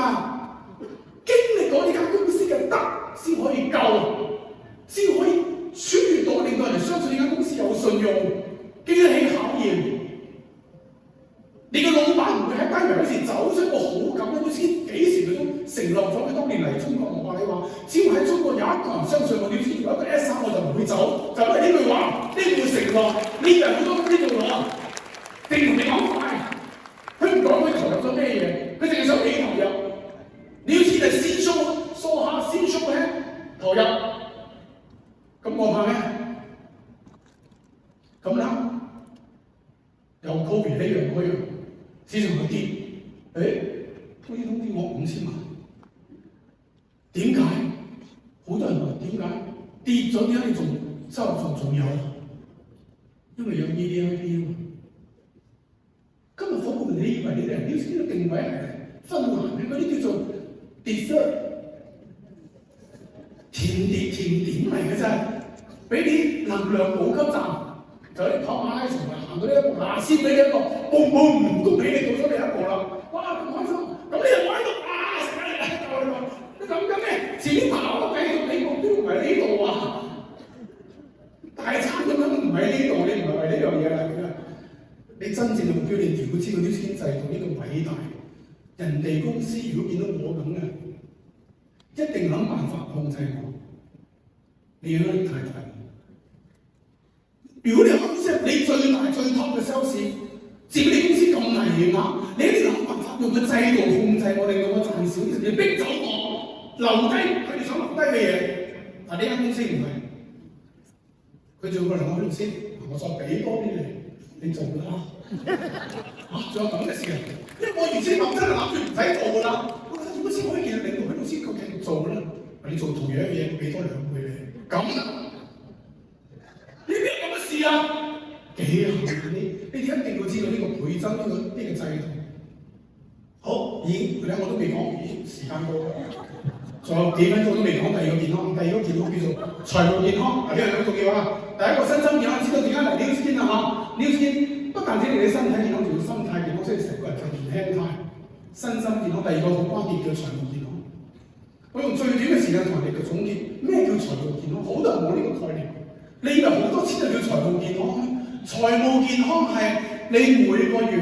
經歷過呢間公司嘅得先可以救，先可以穿越到令到人哋相信呢間公司有信用，經得起考驗。你嘅老闆唔會喺低迷嗰時走出個好感嘅公司，幾時佢都承諾咗佢當年嚟中國。我話你話，只要喺中國有一個人相信我，你知有一個 S3我就唔會走，就因為呢句話，呢句承諾，呢人好多呢度攞，正同你講快，佢唔講佢投入咗咩嘢，佢淨係想你投入。你要知係先 show 下先 show 咧投入，咁我怕咩？咁啦，又 Covid 呢樣嗰樣。市場佢跌，通知我5000萬，點解？好多人話點解跌咗？點解你仲收入仲有？因為有 EDIP 啊嘛。今日訪問你以為你哋呢啲定位係分環嘅嗰啲叫做 dessert 甜點嚟嘅啫，俾啲能量補給站。就啲跑馬拉松啊，行到呢一步，嗱先俾你一個，boom，恭喜你到咗第一步啦！哇，咁開心！咁你又坐喺度啊，成日喺度，你諗緊咩？前面跑都繼續，你目標唔係呢度啊！大餐咁樣唔係呢度，你唔係為呢樣嘢嚟嘅。你真正嘅目標，你如果知道啲經濟同呢個偉大，人哋公司如果見到我咁嘅，一定諗辦法控制我。你壓力太大。如果你公司你最大最 top 嘅 sales，至於你公司咁危險啊，你一定諗辦法用個制度控制我，令到我賺少啲，甚至逼走我，留低佢哋想留低嘅嘢。但呢間公司唔係，佢仲要留喺度先，我再俾多啲你做啦。仲有咁嘅事啊！因為我原先諗真係諗住唔使做㗎啦。我覺得點解先可以見到領導喺度先繼續做咧？你做同樣嘅嘢，俾多2倍你，咁呢啲咁嘅事啊，幾好你哋一定要知道呢個倍增呢個制度。好，我都未講，時間到，再仲有幾分鐘都未講第二個健康，第二個健康叫做財務健康，呢樣好重要啊！第一個身心健康，知道點解嚟 New Skin 啊嚇 ？New Skin 不但止令你身體健康，仲要心態健康，所以成個人就年輕態。身心健康第二個好關鍵叫財務健康。我用最短嘅時間同人哋總結咩叫財務健康，好多人冇呢個概念。你以為好多錢就叫財務健康咩？財務健康係你每個月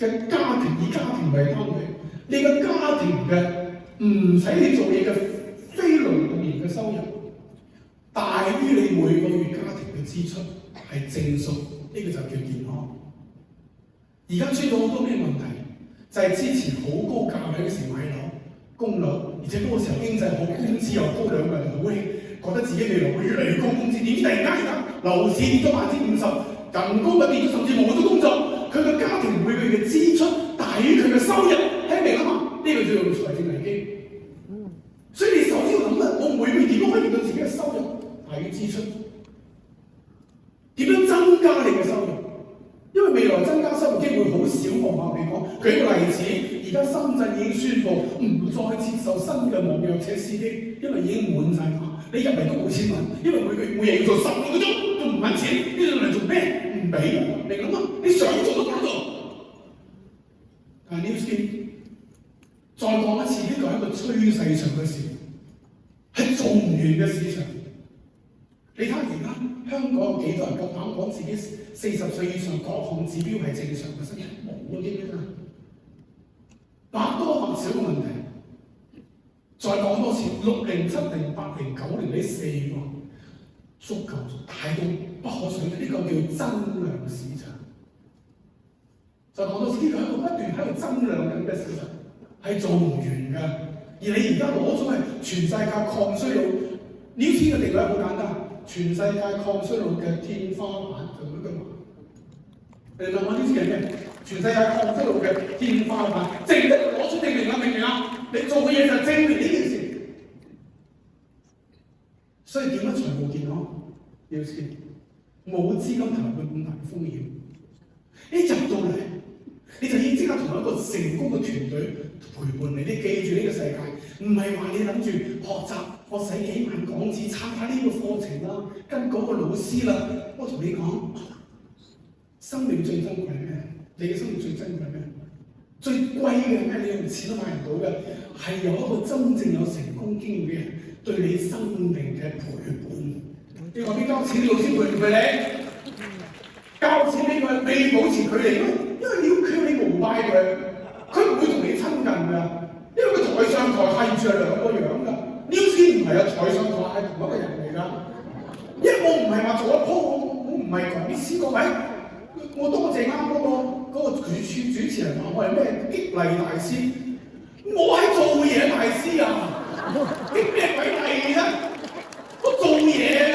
嘅家庭以家庭為單位，你嘅家庭嘅唔使你做嘢嘅非勞動型嘅收入，大於你每個月家庭嘅支出係正數，呢個就叫健康。而家出咗好多咩問題？就係之前好高價位嘅時買樓、供樓，而且嗰個時候經濟好，工資又高，兩個人好興，覺得自己未來會越嚟越高工資。點知突然間而家樓市跌咗50%，人工嘅跌咗，甚至冇咗工作，佢嘅家庭每個月嘅支出大於佢嘅收入，聽明啊嘛？呢個叫做財政危機。所以你首先要諗啦，我每個月點樣可以令到自己嘅收入大於支出？點樣增加你嘅收入？因為未來增加收入機會好少，我話你講。舉個例子，而家深圳已經宣布唔再接受新嘅網約車司機，因為已經滿晒碼。你入嚟都冇錢揾，因為每日要做12個鐘，都唔揾錢，呢度嚟做咩？唔俾，明啦嘛？你想做都冇得做。但係 New Skin 再講一次，呢個係一個趨勢上嘅事，係做唔完嘅市場。你睇下而家香港有幾多人夠膽講自己40歲以上各項指標係正常嘅生活？冇啊，基本上百多百少嘅問題。再講多次，60、70、80、90呢4個足夠大到不可想象，呢個叫增量市場。再講多次，呢個係一個不斷喺度增量緊嘅市場，係做唔完㗎。而你而家攞咗係全世界抗衰老，New Skin嘅定位好簡單。全世界抗衰老嘅天花板就咁句話，你問我呢啲係咩？全世界抗衰老嘅天花板，淨係攞出證明啦，明唔明啊？你做嘅嘢就係證明呢件事。所以點解財務健康要先？冇資金投入咁大風險，一入到嚟你就要即刻同一個成功嘅團隊陪伴你。你記住呢個世界，唔係話你諗住學習。我使幾萬港紙參加呢個課程啦，跟嗰個老師啦。我同你講，生命最珍貴係咩？你嘅生命最珍貴係咩？最貴嘅係咩？你用錢都買唔到嘅，係有一個真正有成功經驗嘅人對你生命嘅陪伴。你話邊交錢，老師陪唔陪你？交錢俾佢，你保持距離，因為你要佢你膜拜佢，佢唔會同你親近㗎，因為佢台上台下完全係兩個樣㗎。New Skin唔係啊，台上台係同一個人嚟㗎。因為我唔係話做一鋪，我唔係講師各位，我多謝啱嗰個主持人話我係咩激勵大師，我係做嘢大師啊！激咩鬼勵啫？我做嘢㗎，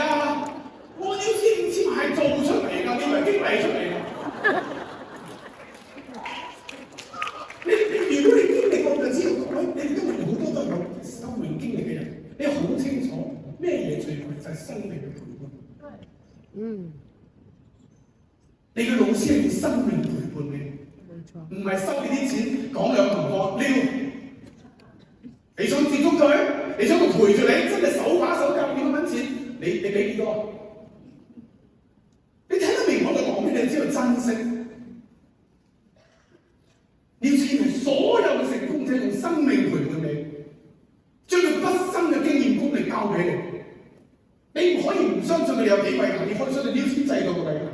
我 New Skin 5000萬係做出嚟㗎，你唔係激勵出嚟㗎。你如果你經歷過就知道，各位，你哋今日好多都係有生命經歷嘅人，你好清楚咩嘢最貴就係生命嘅陪伴。你嘅老師係用生命陪伴你，唔係收你啲錢講兩堂課撩。你想接觸佢，你想佢陪住你，真係手把手教點樣揾錢，你俾幾多？你聽得明我哋講咩？你知道珍惜。New Skin係所有嘅成功者用生命陪伴你，將佢畢生嘅經驗功力交俾你。你唔可以唔相信佢哋有幾偉大，你可以相信 New Skin 制度嘅偉大。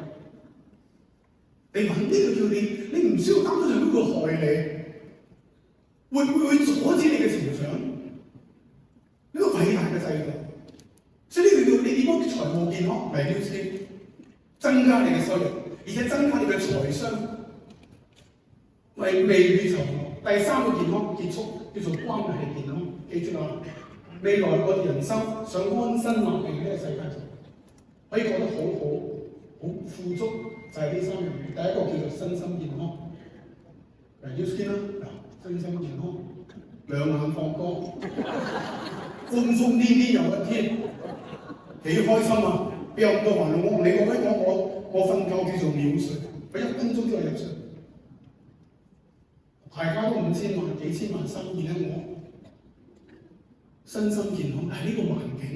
你揾呢個叫你唔需要擔心佢會害你，會阻止你嘅成長。呢個偉大嘅制度，所以呢個叫你點樣財務健康嚟 New Skin，增加你嘅收入，而且增加你嘅財商。未雨綢繆。第3個健康結束叫做關係健康，記住啦！未來個人生想安身立命呢個世界上，可以過得好富足，就係呢3樣嘢。第一個叫做身心健康，New Skin啦，身心健康，兩眼放光，瘋瘋癲癲又一天，幾開心啊！邊有咁多煩惱？我同你講，我瞓覺叫做秒睡，我1分鐘之後入睡。大家都5000萬、幾千萬生意咧，身心健康係呢個環境。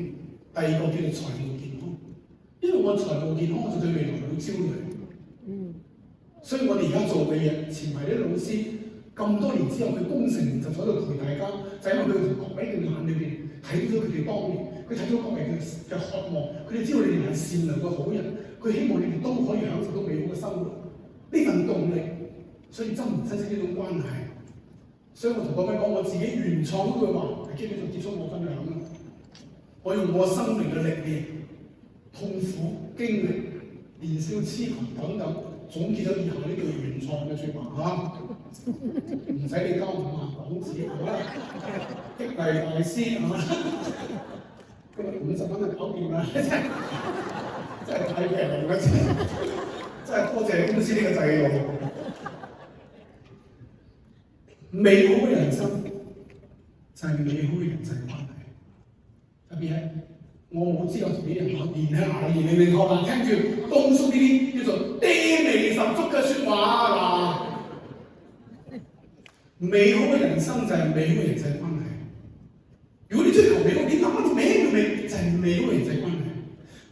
第二個叫做財務健康，因為我財務健康我就對未來好焦慮。所以我哋而家做嘅嘢，前排啲老師咁多年之後，佢功成名就喺度陪大家，就因為佢哋從各位嘅眼裏邊睇到佢哋當年，佢睇到各位嘅渴望，佢哋知道你哋係善良嘅好人，佢希望你哋都可以享受到美好嘅生活，呢份動力，所以珍唔珍惜呢種關係。所以我同各位講，我自己原創嗰句話係基本上結束我分享啦。我用我生命嘅歷練、痛苦經歷、年少痴狂等等，總結咗以下呢句原創嘅説話嚇，唔使你交5萬港紙係嘛？激勵大師係嘛？今日50蚊就搞掂啦！真係太平啦！真係多謝公司呢個制度。美好嘅人生就係美好嘅人際關係。特別係我冇資格同啲人講年輕下年齡學啦，聽住東叔呢啲叫做爹味十足嘅説話嗱。美好嘅人生就係美好嘅人際關係。如果你追求美好，你諗乜美叫美就係美好嘅人際關係。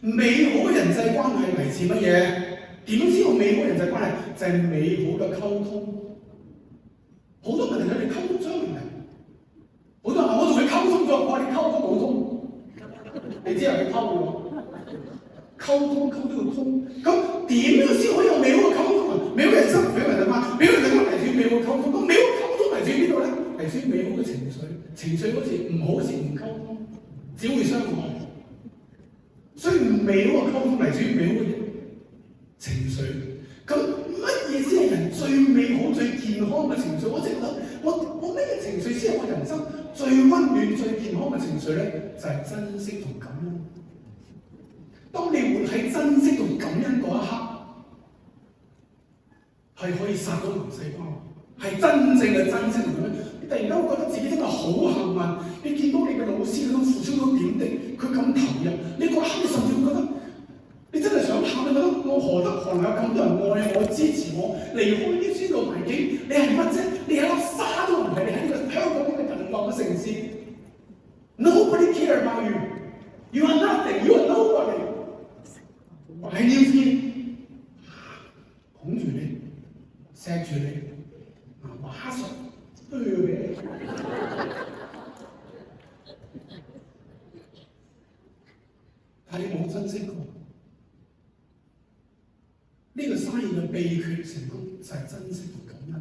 美好嘅人際關係嚟自乜嘢？點知道美好嘅人際關係就係美好嘅溝通。好多問題係你溝通出問題。好多人話我同佢溝通咗，我話你溝通冇通。你只係去溝我，溝通溝都要通。咁點樣先可以有美好嘅溝通啊？美好嘅人生，美好嘅人際關係，美好嘅人際關係嚟自於美好嘅溝通。咁美好嘅溝通嚟自於邊度咧？嚟自於美好嘅情緒。情緒嗰時唔好嗰時唔溝通，只會傷害。所以美好嘅溝通嚟自於美好嘅情緒。咁乜嘢先係人最美好、最健康嘅情緒？我直諗，我咩情緒先係我人生最溫暖、最健康嘅情緒咧？就係珍惜同感恩。當你活喺珍惜同感恩嗰一刻，係可以殺到癌細胞，係真正嘅珍惜同感恩。你突然間會覺得自己真係好幸運，你見到你嘅老師嗰種付出到點滴，佢咁投入，你嗰刻你甚至會覺得。你真係想喊，你覺得我何德何能有咁多人愛我、支持我，離開呢啲個環境，你係乜啫？你係粒沙都唔係，你喺呢個香港呢個人落嘅城市 ，Nobody care about you. You are nothing. You are nobody. 擺尿片，捧住你，錫住你，馬上對你。但你冇珍惜過。呢個生意嘅秘訣成功就係珍惜同感恩。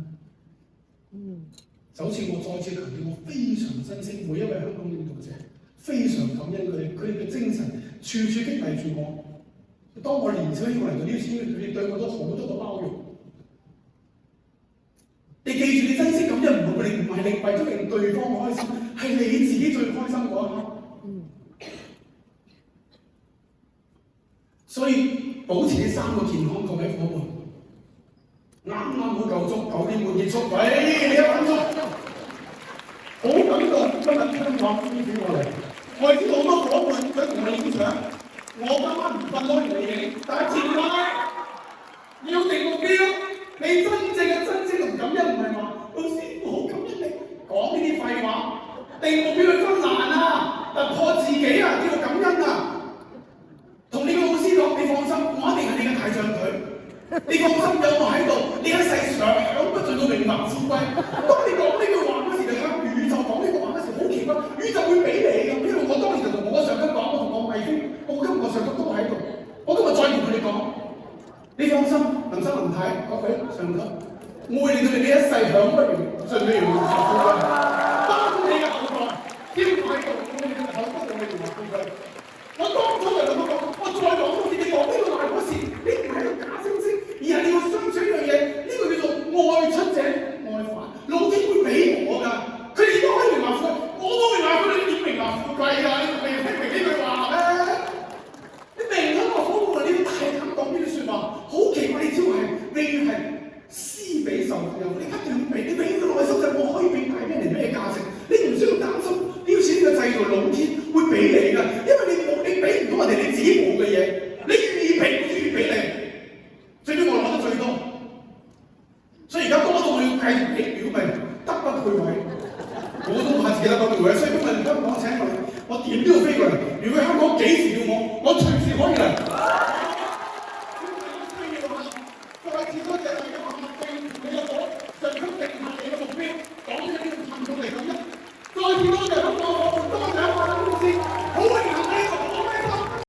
就好似我再次強調，我非常珍惜每一位香港領導者，非常感恩佢哋嘅精神，處處激勵住我。當我年少輕嚟到呢啲，佢哋對我都好多嘅包容。你記住，你珍惜感恩唔係你為咗令對方開心，係你自己最開心嗰一刻。所以保持呢3個健康，各位夥伴，啱好夠鐘，9點半結束。喂，你1分鐘，好感動，今日香港呢邊過嚟，我知道好多夥伴想同我影相，我今晚唔瞓攞嚟影，但係前提要定目標，你真正嘅珍惜同感恩唔係話老師我好感恩你講呢啲廢話，定目標去分難啊，突破自己啊，叫做感恩啊。同你個老師講，你放心，我一定係你嘅大象腿。你放心，有我喺度，你一世享不盡到榮華富貴。當你講呢句話嗰時，你向宇宙講呢句話嗰時，好奇怪，宇宙會俾你嘅。因為我當年就同我個上級講，我同我魏飛，我今日我上級都喺度，我今日再同佢哋講，你放心，林生林太各位上級，我會令到你一世享不盡到榮華富貴。包括你嘅後代，兼喺度，我哋嘅後代會榮華富貴。我當初就同佢講，我再講多次，你講呢個話嗰時，你唔係一個假惺惺，而係你要相信一樣嘢，呢個叫做愛出者愛返，老天會俾我㗎，佢哋都可以榮華富貴，我都榮華富貴，你點榮華富貴㗎？你明唔明呢句話咧？你明咗我好無論你大膽講呢啲説話，好奇怪，你只會係永遠係施比受更有福，你不斷俾，你永遠嘅內心就係我可以俾帶俾人哋咩價值，你唔需要擔心呢個呢個制度老天會俾你㗎，因為你俾唔到人哋你自己冇嘅嘢，你願意俾，我願意俾你。最尾我攞得最多，所以而家多到我要繼續俾表明，得不配位。我都怕自己得不配位，所以今日香港請我。次多謝你嘅合作，你嘅伙，上級定下你嘅目標，講緊呢個行動嚟咁一，再次多謝香港。